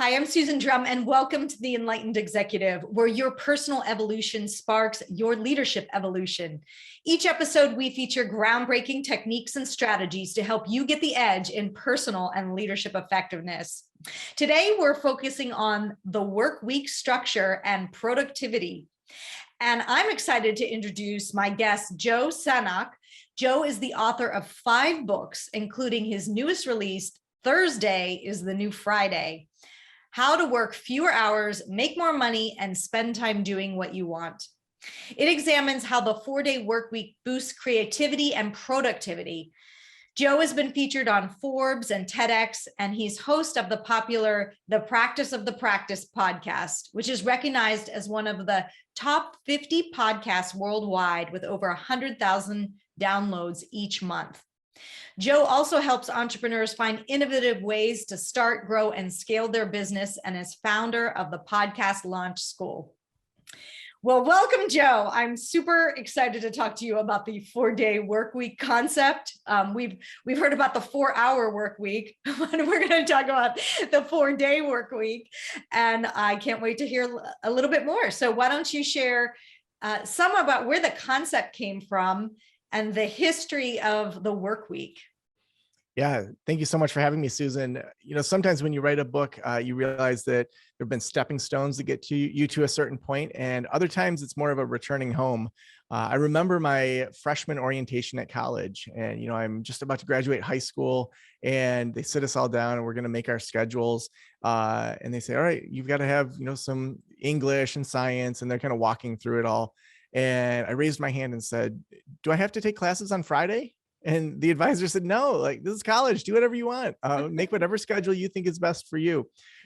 Hi, I'm Susan Drumm, and welcome to the Enlightened Executive, where your personal evolution sparks your leadership evolution. Each episode, we feature groundbreaking techniques and strategies to help you get the edge in personal and leadership effectiveness. Today, we're focusing on the work week structure and productivity. And I'm excited to introduce my guest, Joe Sanok. Joe is the author of 5 books, including his newest release, Thursday is the New Friday: How to Work Fewer Hours, Make More Money, and Spend Time Doing What You Want. It examines how the 4-day work week boosts creativity and productivity. Joe has been featured on Forbes and TEDx, and he's host of the popular The Practice of the Practice podcast, which is recognized as one of the top 50 podcasts worldwide with over 100,000 downloads each month. Joe also helps entrepreneurs find innovative ways to start, grow, and scale their business, and is founder of the Podcast Launch School. Well, welcome, Joe. I'm super excited to talk to you about the 4-day work week concept. We've heard about the 4-hour work week, but we're going to talk about the 4-day work week, and I can't wait to hear a little bit more. So why don't you share some about where the concept came from and the history of the work week? Yeah, thank you so much for having me, Susan. You know, sometimes when you write a book, you realize that there have been stepping stones to get to you to a certain point, and other times it's more of a returning home. I remember my freshman orientation at college, and I'm just about to graduate high school, and they sit us all down, and we're going to make our schedules. And they say, "All right, you've got to have some English and science," and they're kind of walking through it all. And I raised my hand and said, "Do I have to take classes on Friday?" And the advisor said, "No, like, this is college. Do whatever you want. Make whatever schedule you think is best for you."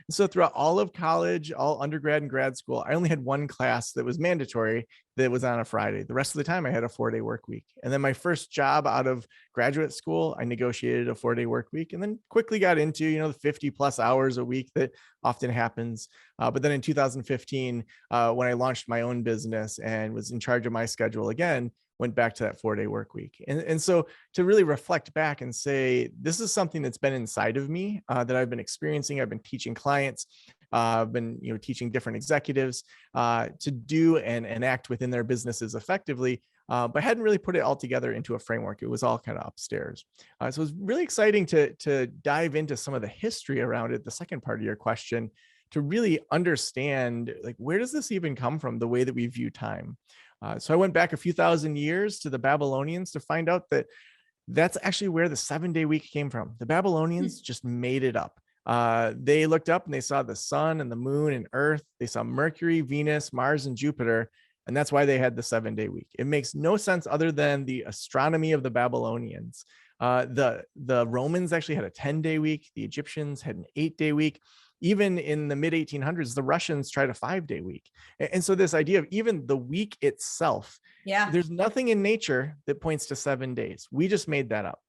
And so throughout all of college, all undergrad and grad school, I only had one class that was mandatory that was on a Friday. The rest of the time I had a 4-day work week. And then my first job out of graduate school, I negotiated a 4-day work week, and then quickly got into, the 50 plus hours a week that often happens. But then in 2015, when I launched my own business and was in charge of my schedule again, went back to that 4-day work week. And so to really reflect back and say, this is something that's been inside of me, that I've been experiencing. I've been teaching clients, I've been teaching different executives to do and act within their businesses effectively, but hadn't really put it all together into a framework. It was all kind of upstairs. So it was really exciting to dive into some of the history around it, the second part of your question, to really understand, like, where does this even come from, the way that we view time? So I went back a few thousand years to the Babylonians to find out that that's actually where the 7-day week came from. The Babylonians just made it up. They looked up and they saw the sun and the moon and earth. They saw Mercury, Venus, Mars, and Jupiter. And that's why they had the 7-day week. It makes no sense other than the astronomy of the Babylonians. The Romans actually had a 10-day week. The Egyptians had an 8-day week. Even in the mid 1800s, the Russians tried a 5-day week. And so this idea of even the week itself, there's nothing in nature that points to 7 days. We just made that up.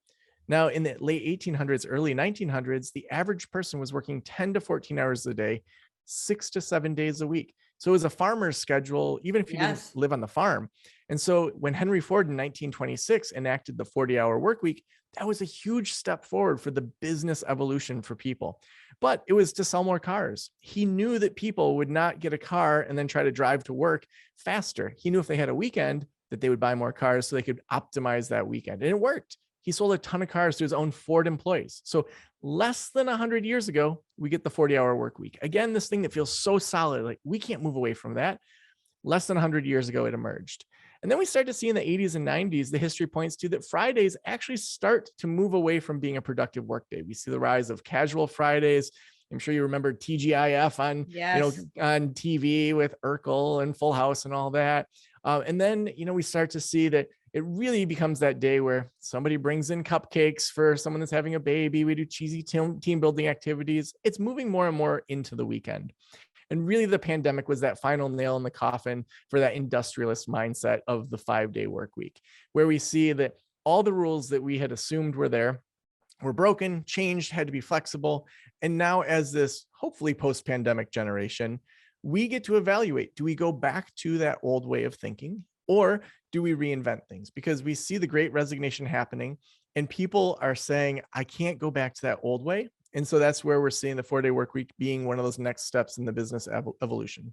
Now, in the late 1800s, early 1900s, the average person was working 10 to 14 hours a day, 6 to 7 days a week. So it was a farmer's schedule, even if you didn't live on the farm. And so when Henry Ford in 1926 enacted the 40-hour work week, that was a huge step forward for the business evolution for people. But it was to sell more cars. He knew that people would not get a car and then try to drive to work faster. He knew if they had a weekend that they would buy more cars so they could optimize that weekend. And it worked. He sold a ton of cars to his own Ford employees. So less than 100 years ago, we get the 40-hour work week. Again, this thing that feels so solid, like we can't move away from that. Less than 100 years ago, it emerged. And then we start to see in the 80s and 90s, the history points to that Fridays actually start to move away from being a productive workday. We see the rise of casual Fridays. I'm sure you remember TGIF on, on TV with Urkel and Full House and all that. And then, we start to see that it really becomes that day where somebody brings in cupcakes for someone that's having a baby. We do cheesy team building activities. It's moving more and more into the weekend. And really, the pandemic was that final nail in the coffin for that industrialist mindset of the 5-day work week, where we see that all the rules that we had assumed were there were broken, changed, had to be flexible. And now, as this hopefully post-pandemic generation, we get to evaluate, do we go back to that old way of thinking, or do we reinvent things? Because we see the great resignation happening, and people are saying, I can't go back to that old way. And so that's where we're seeing the 4-day work week being one of those next steps in the business evolution.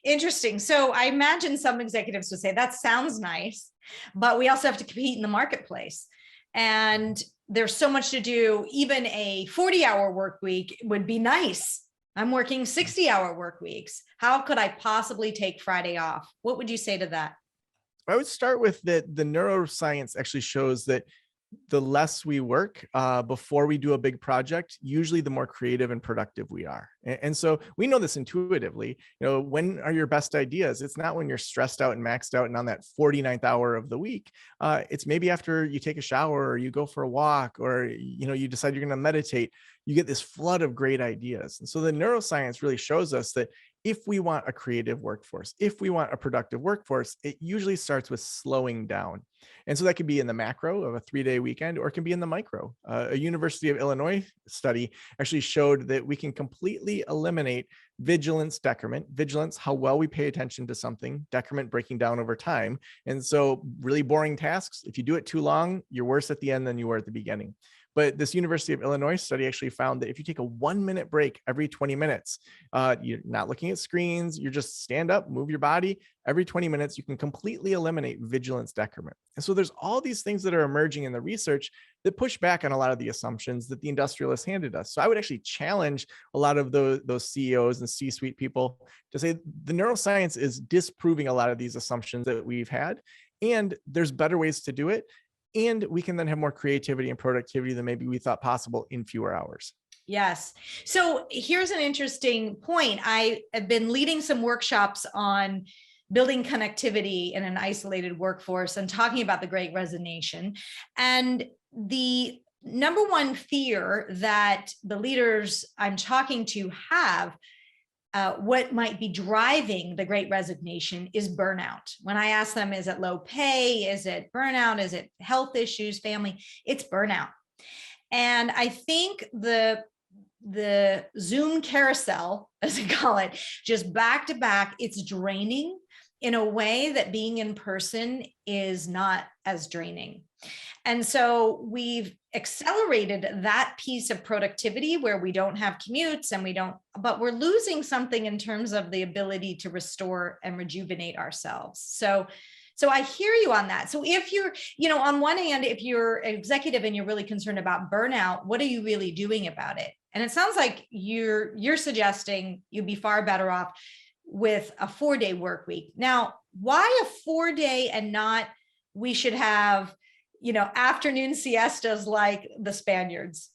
Interesting. So I imagine some executives would say that sounds nice, but we also have to compete in the marketplace. And there's so much to do. Even a 40-hour work week would be nice. I'm working 60-hour work weeks. How could I possibly take Friday off? What would you say to that? I would start with that the neuroscience actually shows that the less we work before we do a big project, usually the more creative and productive we are. And so we know this intuitively. When are your best ideas? It's not when you're stressed out and maxed out and on that 49th hour of the week. It's maybe after you take a shower or you go for a walk or you decide you're going to meditate. You get this flood of great ideas. And so the neuroscience really shows us that if we want a creative workforce, if we want a productive workforce, it usually starts with slowing down. And so that could be in the macro of a 3-day weekend, or it can be in the micro. A University of Illinois study actually showed that we can completely eliminate vigilance decrement. Vigilance, how well we pay attention to something, decrement breaking down over time. And so really boring tasks, if you do it too long, you're worse at the end than you were at the beginning. But this University of Illinois study actually found that if you take a 1-minute break every 20 minutes, you're not looking at screens, you're just stand up, move your body every 20 minutes, you can completely eliminate vigilance decrement. And so there's all these things that are emerging in the research that push back on a lot of the assumptions that the industrialists handed us. So I would actually challenge a lot of those CEOs and C-suite people to say the neuroscience is disproving a lot of these assumptions that we've had, and there's better ways to do it. And we can then have more creativity and productivity than maybe we thought possible in fewer hours. Yes. So here's an interesting point. I have been leading some workshops on building connectivity in an isolated workforce and talking about the Great Resignation. And the number one fear that the leaders I'm talking to have, what might be driving the Great Resignation, is burnout. When I ask them, is it low pay? Is it burnout? Is it health issues, family? It's burnout. And I think the Zoom carousel, as I call it, just back to back, it's draining in a way that being in person is not as draining. And so we've accelerated that piece of productivity where we don't have commutes and but we're losing something in terms of the ability to restore and rejuvenate ourselves. So I hear you on that. So if you're, on one hand, if you're an executive and you're really concerned about burnout, what are you really doing about it? And it sounds like you're suggesting you'd be far better off with a 4-day work week. Now, why a 4-day and not we should have afternoon siestas like the Spaniards?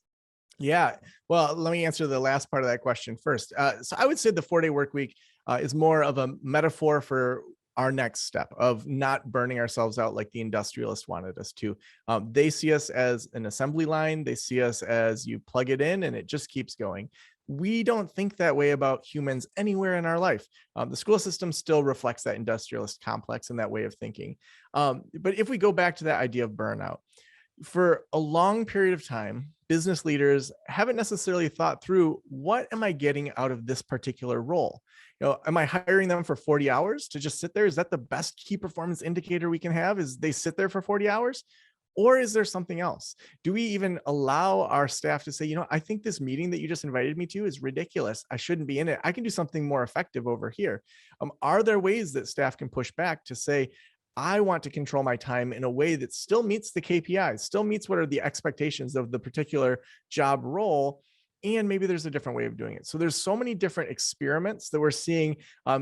Yeah, well, let me answer the last part of that question first. So I would say the 4-day work week is more of a metaphor for our next step of not burning ourselves out like the industrialists wanted us to. They see us as an assembly line. They see us as you plug it in and it just keeps going. We don't think that way about humans anywhere in our life. The school system still reflects that industrialist complex and that way of thinking. But if we go back to that idea of burnout, for a long period of time, business leaders haven't necessarily thought through, what am I getting out of this particular role? Am I hiring them for 40 hours to just sit there? Is that the best key performance indicator we can have, is they sit there for 40 hours? Or is there something else? Do we even allow our staff to say, I think this meeting that you just invited me to is ridiculous. I shouldn't be in it. I can do something more effective over here. Are there ways that staff can push back to say, I want to control my time in a way that still meets the KPIs, still meets what are the expectations of the particular job role, and maybe there's a different way of doing it. So there's so many different experiments that we're seeing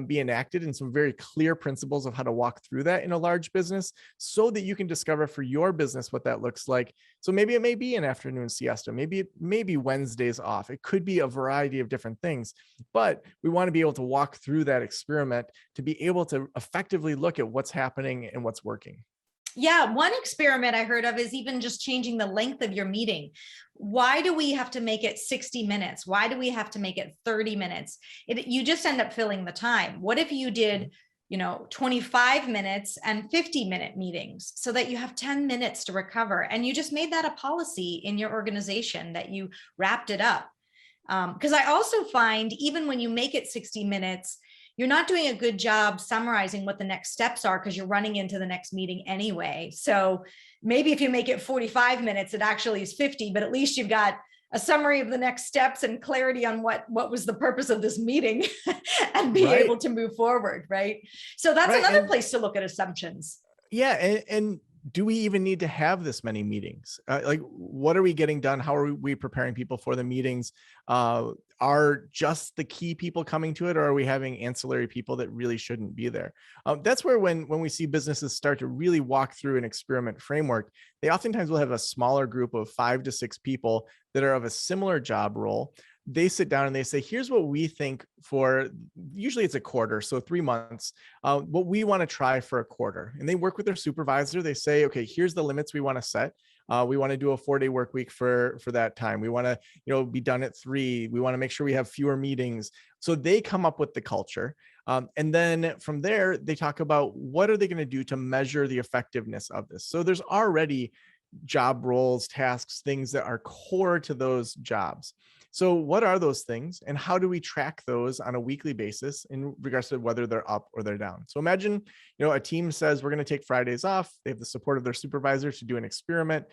be enacted, and some very clear principles of how to walk through that in a large business so that you can discover for your business what that looks like. So maybe it may be an afternoon siesta, maybe it may be Wednesdays off. It could be a variety of different things, but we want to be able to walk through that experiment to be able to effectively look at what's happening and what's working. Yeah, one experiment I heard of is even just changing the length of your meeting. Why do we have to make it 60 minutes? Why do we have to make it 30 minutes? You just end up filling the time. What if you did, 25 minutes and 50-minute meetings so that you have 10 minutes to recover, and you just made that a policy in your organization that you wrapped it up? Because I also find even when you make it 60 minutes, you're not doing a good job summarizing what the next steps are because you're running into the next meeting anyway. So maybe if you make it 45 minutes, it actually is 50, but at least you've got a summary of the next steps and clarity on what was the purpose of this meeting and be Right. able to move forward, right? So that's Right. another And place to look at assumptions. yeah, and do we even need to have this many meetings? Like, what are we getting done? How are we preparing people for the meetings? Are just the key people coming to it, or are we having ancillary people that really shouldn't be there? That's where when we see businesses start to really walk through an experiment framework, they oftentimes will have a smaller group of 5 to 6 people that are of a similar job role. They sit down and they say, here's what we think for, usually it's a quarter, so 3 months, what we want to try for a quarter. And they work with their supervisor. They say, okay, here's the limits we want to set. We want to do a 4-day work week for that time. We want to, be done at 3. We want to make sure we have fewer meetings. So they come up with the culture. And then from there, they talk about what are they going to do to measure the effectiveness of this. So there's already job roles, tasks, things that are core to those jobs. So what are those things and how do we track those on a weekly basis in regards to whether they're up or they're down? So imagine, a team says we're going to take Fridays off. They have the support of their supervisor to do an experiment.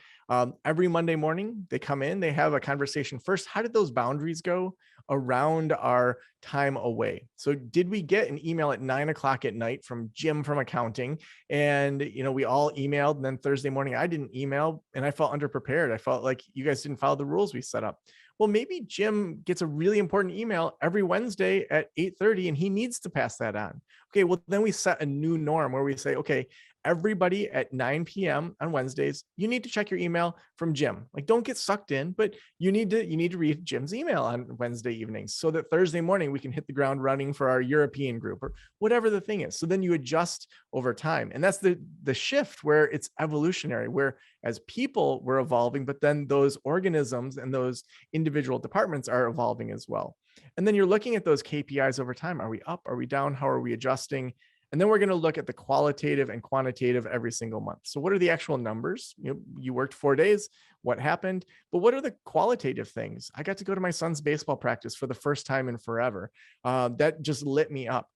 Every Monday morning, they come in, they have a conversation first. How did those boundaries go around our time away? So did we get an email at 9:00 at night from Jim from accounting? And, we all emailed, and then Thursday morning, I didn't email and I felt underprepared. I felt like you guys didn't follow the rules we set up. Well, maybe Jim gets a really important email every Wednesday at 8:30 and he needs to pass that on. Okay, well, then we set a new norm where we say, okay, everybody at 9 p.m. on Wednesdays, you need to check your email from Jim. Like, don't get sucked in, but you need to read Jim's email on Wednesday evenings so that Thursday morning we can hit the ground running for our European group or whatever the thing is. So then you adjust over time. And that's the shift where it's evolutionary, where as people we're evolving, but then those organisms and those individual departments are evolving as well. And then you're looking at those KPIs over time. Are we up? Are we down? How are we adjusting? And then we're going to look at the qualitative and quantitative every single month. So what are the actual numbers? You worked 4 days. What happened? But what are the qualitative things? I got to go to my son's baseball practice for the first time in forever. That just lit me up.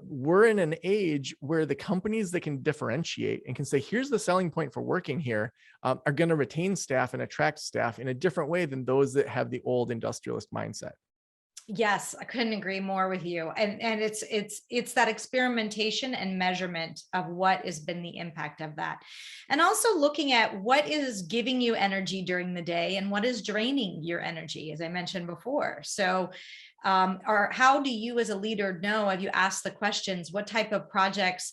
We're in an age where the companies that can differentiate and can say, here's the selling point for working here, are going to retain staff and attract staff in a different way than those that have the old industrialist mindset. Yes, I couldn't agree more with you. And it's that experimentation and measurement of what has been the impact of that. And also looking at what is giving you energy during the day and what is draining your energy, as I mentioned before. So or how do you as a leader know, if you ask the questions, what type of projects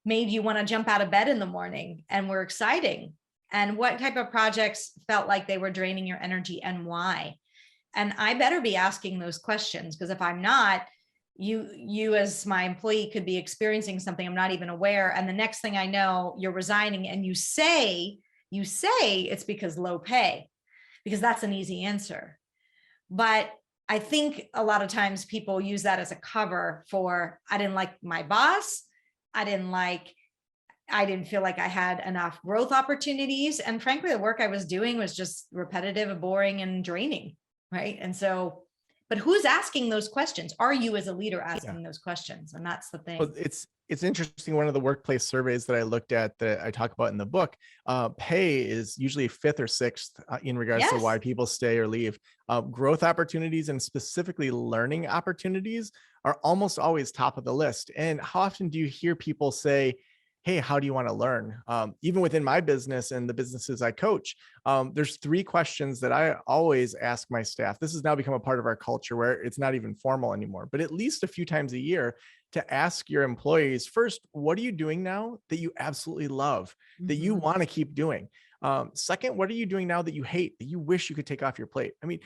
made you want to jump out of bed in the morning and were exciting? And what type of projects felt like they were draining your energy and why? And I better be asking those questions, because if I'm not, you as my employee could be experiencing something I'm not even aware. And the next thing I know, you're resigning and you say it's because low pay, because that's an easy answer. But I think a lot of times people use that as a cover for, I didn't like my boss. I didn't feel like I had enough growth opportunities. And frankly, the work I was doing was just repetitive and boring and draining. Right. And so, but who's asking those questions? Are you as a leader asking those questions? And that's the thing. Well, it's interesting. One of the workplace surveys that I looked at that I talk about in the book, pay is usually 5th or 6th in regards to why people stay or leave. Growth opportunities and specifically learning opportunities are almost always top of the list. And how often do you hear people say, hey, how do you want to learn? Even within my business and the businesses I coach, there's 3 questions that I always ask my staff. This has now become a part of our culture where it's not even formal anymore, but at least a few times a year to ask your employees, first, what are you doing now that you absolutely love, that you want to keep doing? Second, what are you doing now that you hate, that you wish you could take off your plate? I mean,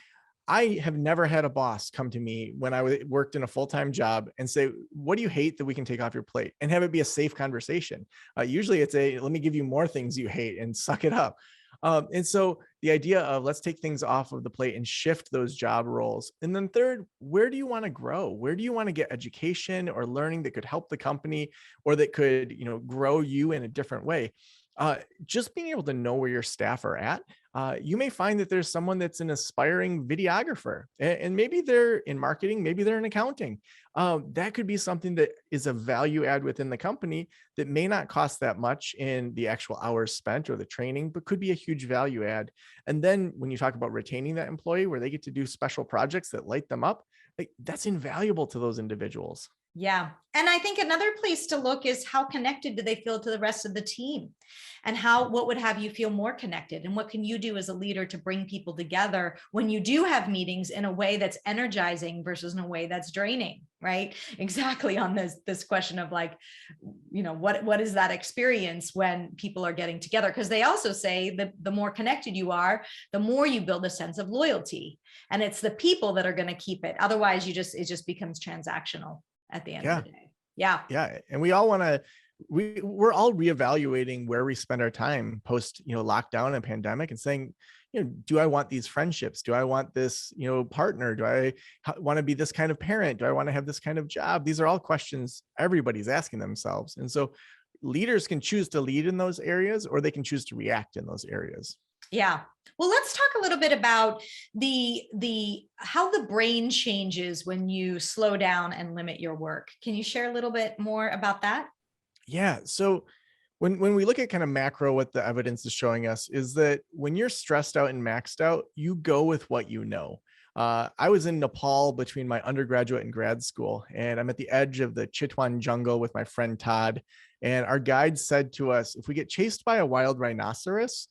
I have never had a boss come to me when I worked in a full-time job and say, what do you hate that we can take off your plate, and have it be a safe conversation. Usually it's let me give you more things you hate and suck it up. And so the idea of let's take things off of the plate and shift those job roles. And then third, where do you want to grow? Where do you want to get education or learning that could help the company or that could, grow you in a different way? Just being able to know where your staff are at You may find that there's someone that's an aspiring videographer, and maybe they're in marketing, maybe they're in accounting. That could be something that is a value add within the company that may not cost that much in the actual hours spent or the training, but could be a huge value add. And then when you talk about retaining that employee where they get to do special projects that light them up, like, that's invaluable to those individuals. Yeah. And I think another place to look is how connected do they feel to the rest of the team, and what would have you feel more connected, and what can you do as a leader to bring people together when you do have meetings in a way that's energizing versus in a way that's draining, right? Exactly, on this question of like, what is that experience when people are getting together? Because they also say that the more connected you are, the more you build a sense of loyalty, and it's the people that are going to keep it. Otherwise, it just becomes transactional at the end of the day. Yeah. Yeah. And we all want to, we're all reevaluating where we spend our time post, lockdown and pandemic, and saying, do I want these friendships? Do I want this, partner? Do I want to be this kind of parent? Do I want to have this kind of job? These are all questions everybody's asking themselves. And so leaders can choose to lead in those areas, or they can choose to react in those areas. Yeah. Well, let's talk a little bit about how the brain changes when you slow down and limit your work. Can you share a little bit more about that? Yeah. So when we look at kind of macro, what the evidence is showing us is that when you're stressed out and maxed out, you go with what you know. I was in Nepal between my undergraduate and grad school, and I'm at the edge of the Chitwan jungle with my friend Todd. And our guide said to us, if we get chased by a wild rhinoceros,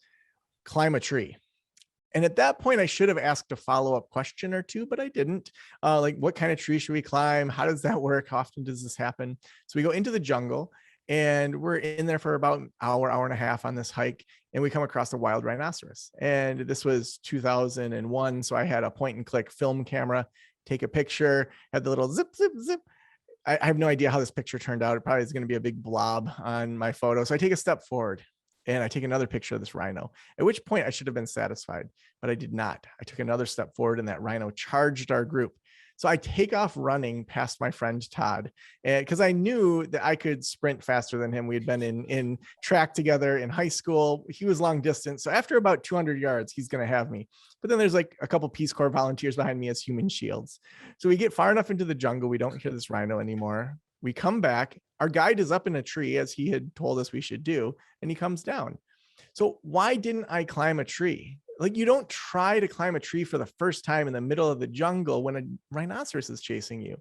climb a tree. And at that point, I should have asked a follow-up question or two, but I didn't. Like, what kind of tree should we climb? How does that work? How often does this happen? So we go into the jungle, and we're in there for about an hour and a half on this hike, and we come across a wild rhinoceros. And this was 2001, so I had a point and click film camera, take a picture, had the little zip, zip, zip. I have no idea how this picture turned out. It probably is going to be a big blob on my photo. So I take a step forward, and I take another picture of this rhino, at which point I should have been satisfied, but I did not. I took another step forward, and that rhino charged our group. So I take off running past my friend Todd, because I knew that I could sprint faster than him. We had been in track together in high school. He was long distance. So after about 200 yards, he's going to have me. But then there's like a couple Peace Corps volunteers behind me as human shields. So we get far enough into the jungle. We don't hear this rhino anymore. We come back. Our guide is up in a tree, as he had told us we should do, and he comes down. So why didn't I climb a tree? Like, you don't try to climb a tree for the first time in the middle of the jungle when a rhinoceros is chasing you.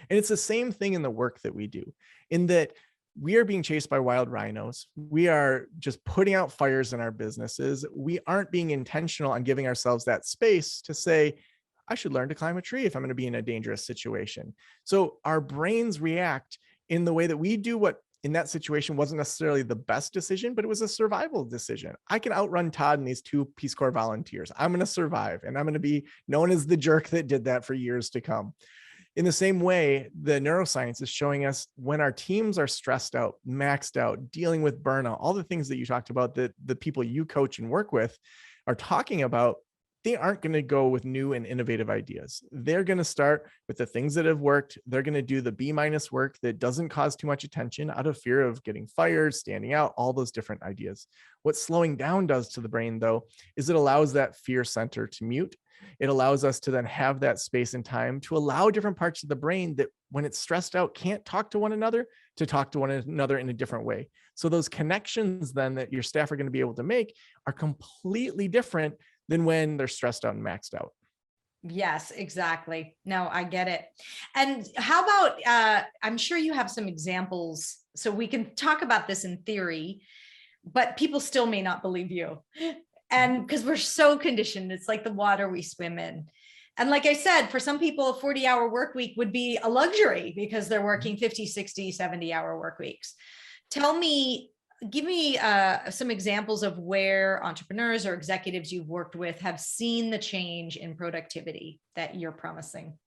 And it's the same thing in the work that we do, in that we are being chased by wild rhinos. We are just putting out fires in our businesses. We aren't being intentional on giving ourselves that space to say, I should learn to climb a tree if I'm going to be in a dangerous situation. So our brains react in the way that we do what in that situation wasn't necessarily the best decision, but it was a survival decision. I can outrun Todd and these two Peace Corps volunteers. I'm going to survive, and I'm going to be known as the jerk that did that for years to come. In the same way, the neuroscience is showing us when our teams are stressed out, maxed out, dealing with burnout, all the things that you talked about that the people you coach and work with are talking about, they aren't going to go with new and innovative ideas. They're going to start with the things that have worked. They're going to do the B- work that doesn't cause too much attention out of fear of getting fired, standing out, all those different ideas. What slowing down does to the brain, though, is it allows that fear center to mute. It allows us to then have that space and time to allow different parts of the brain that when it's stressed out can't talk to one another to talk to one another in a different way. So those connections then that your staff are going to be able to make are completely different than when they're stressed out and maxed out. Yes, exactly. No, I get it. And how about, I'm sure you have some examples, so we can talk about this in theory, but people still may not believe you. And because we're so conditioned, it's like the water we swim in. And like I said, for some people, a 40-hour work week would be a luxury because they're working 50, 60, 70-hour work weeks. Give me some examples of where entrepreneurs or executives you've worked with have seen the change in productivity that you're promising.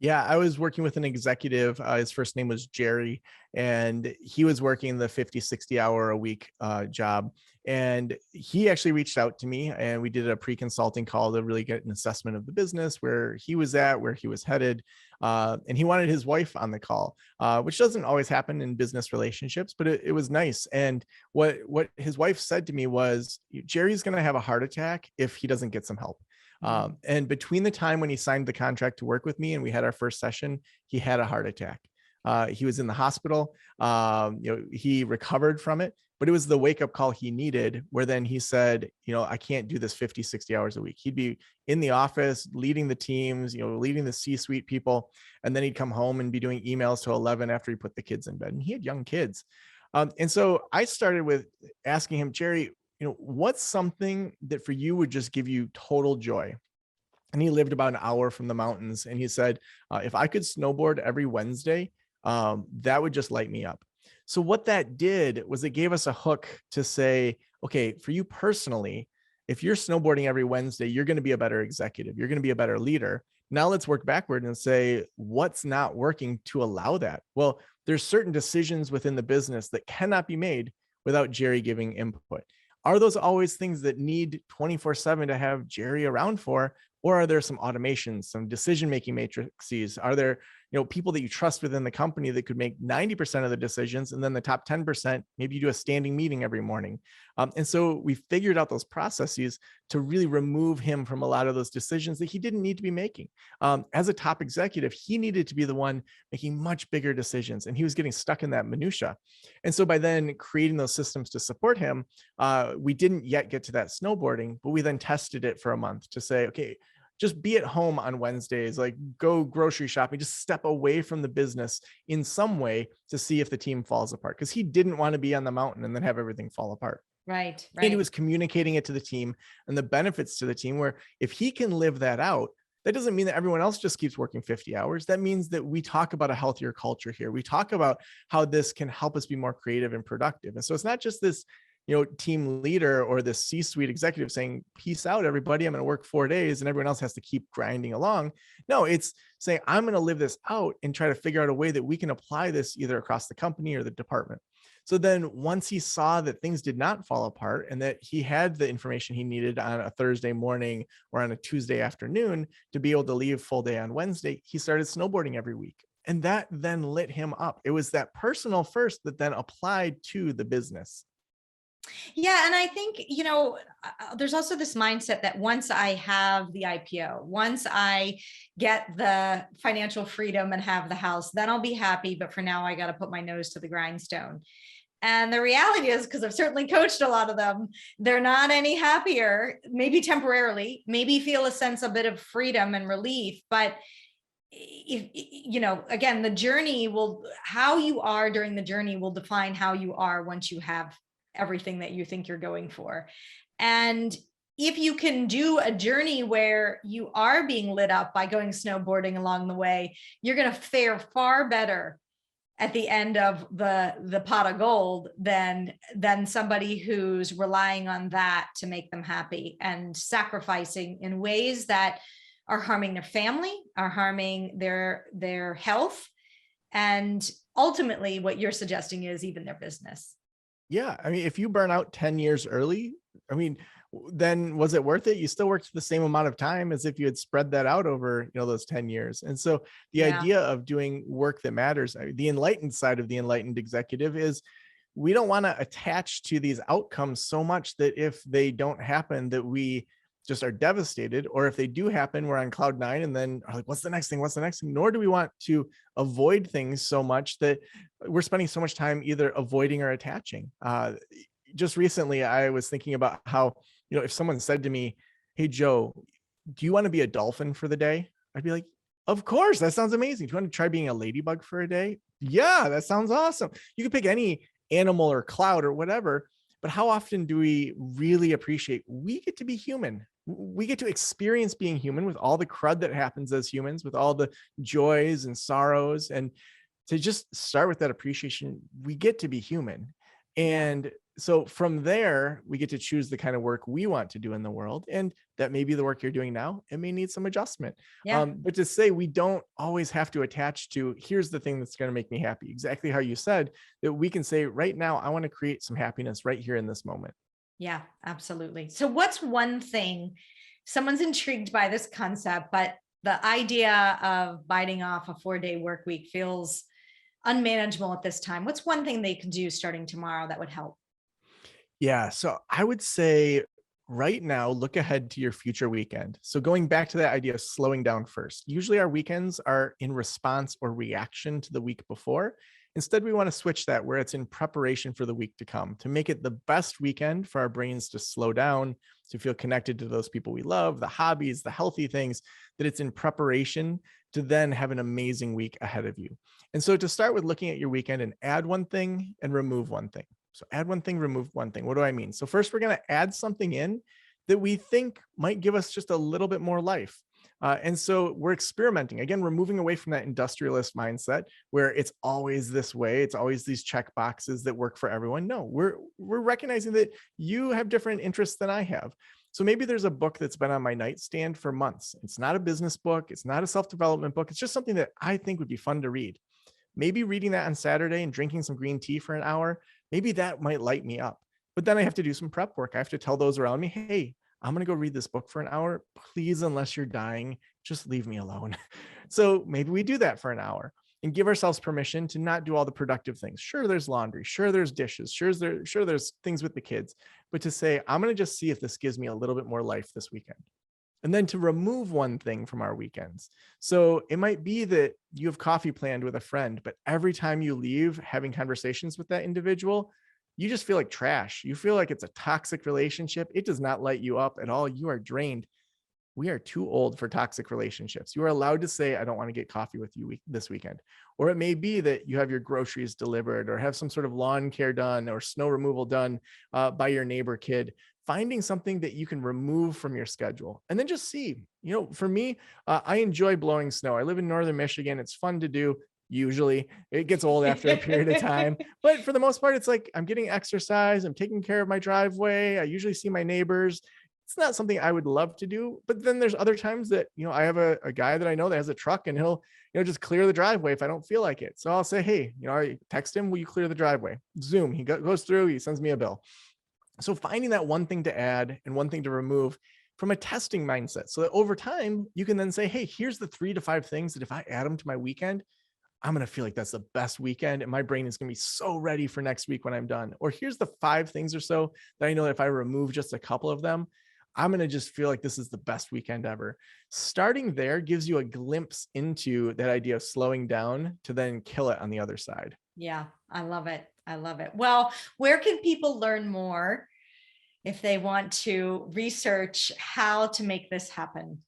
Yeah, I was working with an executive. His first name was Jerry, and he was working the 50, 60 hour a week job. And he actually reached out to me, and we did a pre-consulting call to really get an assessment of the business, where he was at, where he was headed. And he wanted his wife on the call, which doesn't always happen in business relationships, but it was nice. And what his wife said to me was, Jerry's going to have a heart attack if he doesn't get some help. And between the time when he signed the contract to work with me and we had our first session, he had a heart attack. He was in the hospital. He recovered from it, but it was the wake-up call he needed, where then he said, I can't do this 50, 60 hours a week. He'd be in the office, leading the teams, leading the C-suite people. And then he'd come home and be doing emails till 11 after he put the kids in bed. And he had young kids. And so I started with asking him, Jerry, what's something that for you would just give you total joy? And he lived about an hour from the mountains. And he said, if I could snowboard every Wednesday, that would just light me up. So what that did was it gave us a hook to say, okay, for you personally, if you're snowboarding every Wednesday, you're going to be a better executive. You're going to be a better leader. Now let's work backward and say, what's not working to allow that? Well, there's certain decisions within the business that cannot be made without Jerry giving input. Are those always things that need 24/7 to have Jerry around for? Or are there some automations, some decision-making matrices? Are there, people that you trust within the company that could make 90% of the decisions, and then the top 10%, maybe you do a standing meeting every morning. And so we figured out those processes to really remove him from a lot of those decisions that he didn't need to be making. As a top executive, he needed to be the one making much bigger decisions, and he was getting stuck in that minutia. And so by then creating those systems to support him, we didn't yet get to that snowboarding, but we then tested it for a month to say, okay, just be at home on Wednesdays, like go grocery shopping, just step away from the business in some way to see if the team falls apart. Because he didn't want to be on the mountain and then have everything fall apart. Right. And he was communicating it to the team and the benefits to the team, where if he can live that out, that doesn't mean that everyone else just keeps working 50 hours. That means that we talk about a healthier culture here. We talk about how this can help us be more creative and productive. And so it's not just this team leader or the C-suite executive saying, peace out, everybody, I'm going to work 4 days and everyone else has to keep grinding along. No, it's saying, I'm going to live this out and try to figure out a way that we can apply this either across the company or the department. So then once he saw that things did not fall apart and that he had the information he needed on a Thursday morning or on a Tuesday afternoon to be able to leave full day on Wednesday, he started snowboarding every week. And that then lit him up. It was that personal first that then applied to the business. Yeah. And I think, there's also this mindset that once I have the IPO, once I get the financial freedom and have the house, then I'll be happy. But for now, I got to put my nose to the grindstone. And the reality is, because I've certainly coached a lot of them, they're not any happier, maybe temporarily, maybe feel a bit of freedom and relief. But again, the journey how you are during the journey will define how you are once you have everything that you think you're going for. And if you can do a journey where you are being lit up by going snowboarding along the way, you're going to fare far better at the end of the pot of gold than somebody who's relying on that to make them happy and sacrificing in ways that are harming their family, are harming their health, and ultimately what you're suggesting is even their business. Yeah. I mean, if you burn out 10 years early, then was it worth it? You still worked the same amount of time as if you had spread that out over, those 10 years. And so the idea of doing work that matters, the enlightened side of the enlightened executive is we don't want to attach to these outcomes so much that if they don't happen, that we just are devastated, or if they do happen, we're on cloud nine and then are like, what's the next thing? What's the next thing? Nor do we want to avoid things so much that we're spending so much time either avoiding or attaching. Just recently, I was thinking about how, if someone said to me, hey, Joe, do you want to be a dolphin for the day? I'd be like, of course, that sounds amazing. Do you want to try being a ladybug for a day? Yeah, that sounds awesome. You could pick any animal or cloud or whatever, but how often do we really appreciate we get to be human? We get to experience being human with all the crud that happens as humans, with all the joys and sorrows, and to just start with that appreciation, we get to be human. And so from there, we get to choose the kind of work we want to do in the world. And that may be the work you're doing now. It may need some adjustment. But to say we don't always have to attach to, here's the thing that's going to make me happy. Exactly how you said, that we can say right now, I want to create some happiness right here in this moment. Yeah, absolutely. So what's one thing, someone's intrigued by this concept, but the idea of biting off a 4-day work week feels unmanageable at this time. What's one thing they can do starting tomorrow that would help? Yeah. So I would say right now, look ahead to your future weekend. So going back to that idea of slowing down first, usually our weekends are in response or reaction to the week before. Instead, we want to switch that where it's in preparation for the week to come to make it the best weekend for our brains to slow down, to feel connected to those people we love, the hobbies, the healthy things, that it's in preparation to then have an amazing week ahead of you. And so to start with looking at your weekend and add one thing and remove one thing. So add one thing, remove one thing. What do I mean? So first, we're going to add something in that we think might give us just a little bit more life. And so we're experimenting, again, we're moving away from that industrialist mindset where it's always this way. It's always these check boxes that work for everyone. No, we're recognizing that you have different interests than I have. So maybe there's a book that's been on my nightstand for months. It's not a business book. It's not a self-development book. It's just something that I think would be fun to read. Maybe reading that on Saturday and drinking some green tea for an hour, maybe that might light me up. But then I have to do some prep work. I have to tell those around me, hey, I'm going to go read this book for an hour. Please, unless you're dying, just leave me alone. So maybe we do that for an hour and give ourselves permission to not do all the productive things. Sure, there's laundry. Sure, there's dishes. Sure, there's things with the kids. But to say, I'm going to just see if this gives me a little bit more life this weekend. And then to remove one thing from our weekends. So it might be that you have coffee planned with a friend, but every time you leave having conversations with that individual, you just feel like trash. You feel like it's a toxic relationship. It does not light you up at all. You are drained. We are too old for toxic relationships. You are allowed to say, I don't want to get coffee with you this weekend. Or it may be that you have your groceries delivered or have some sort of lawn care done or snow removal done by your neighbor kid. Finding something that you can remove from your schedule and then just see, for me, I enjoy blowing snow. I live in Northern Michigan. It's fun to do. Usually it gets old after a period of time, but for the most part, it's like I'm getting exercise. I'm taking care of my driveway. I usually see my neighbors. It's not something I would love to do, but then there's other times that, I have a guy that I know that has a truck and he'll, just clear the driveway if I don't feel like it. So I'll say, hey, I text him, will you clear the driveway? Zoom, he goes through, he sends me a bill. So finding that one thing to add and one thing to remove from a testing mindset so that over time you can then say, hey, here's the 3 to 5 things that if I add them to my weekend, I'm going to feel like that's the best weekend and my brain is going to be so ready for next week when I'm done. Or here's the 5 things or so that I know that if I remove just a couple of them, I'm going to just feel like this is the best weekend ever. Starting there gives you a glimpse into that idea of slowing down to then kill it on the other side. Yeah, I love it. I love it. Well, where can people learn more if they want to research how to make this happen?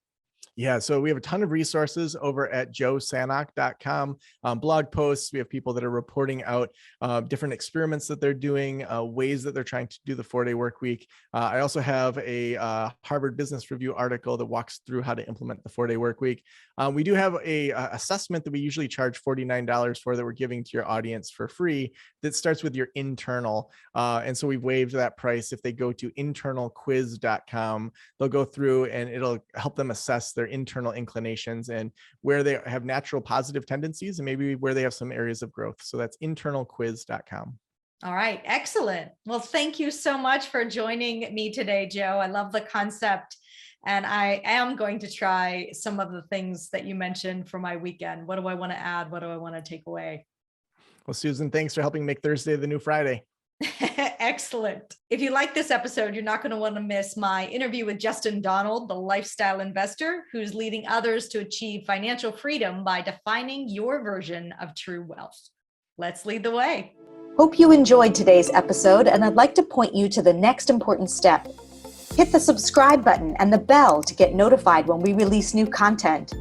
Yeah, so we have a ton of resources over at joesanok.com, blog posts. We have people that are reporting out different experiments that they're doing, ways that they're trying to do the 4-day work week. I also have a Harvard Business Review article that walks through how to implement the 4-day work week. We do have a assessment that we usually charge $49 for that we're giving to your audience for free that starts with your internal. And so we've waived that price. If they go to internalquiz.com, they'll go through and it'll help them assess their internal inclinations and where they have natural positive tendencies and maybe where they have some areas of growth. So that's internalquiz.com. All right. Excellent. Well, thank you so much for joining me today, Joe. I love the concept and I am going to try some of the things that you mentioned for my weekend. What do I want to add? What do I want to take away? Well, Susan, thanks for helping make Thursday the new Friday. Excellent. If you like this episode, you're not going to want to miss my interview with Justin Donald, the lifestyle investor who's leading others to achieve financial freedom by defining your version of true wealth. Let's lead the way. Hope you enjoyed today's episode, and I'd like to point you to the next important step. Hit the subscribe button and the bell to get notified when we release new content.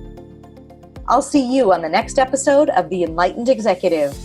I'll see you on the next episode of The Enlightened Executive.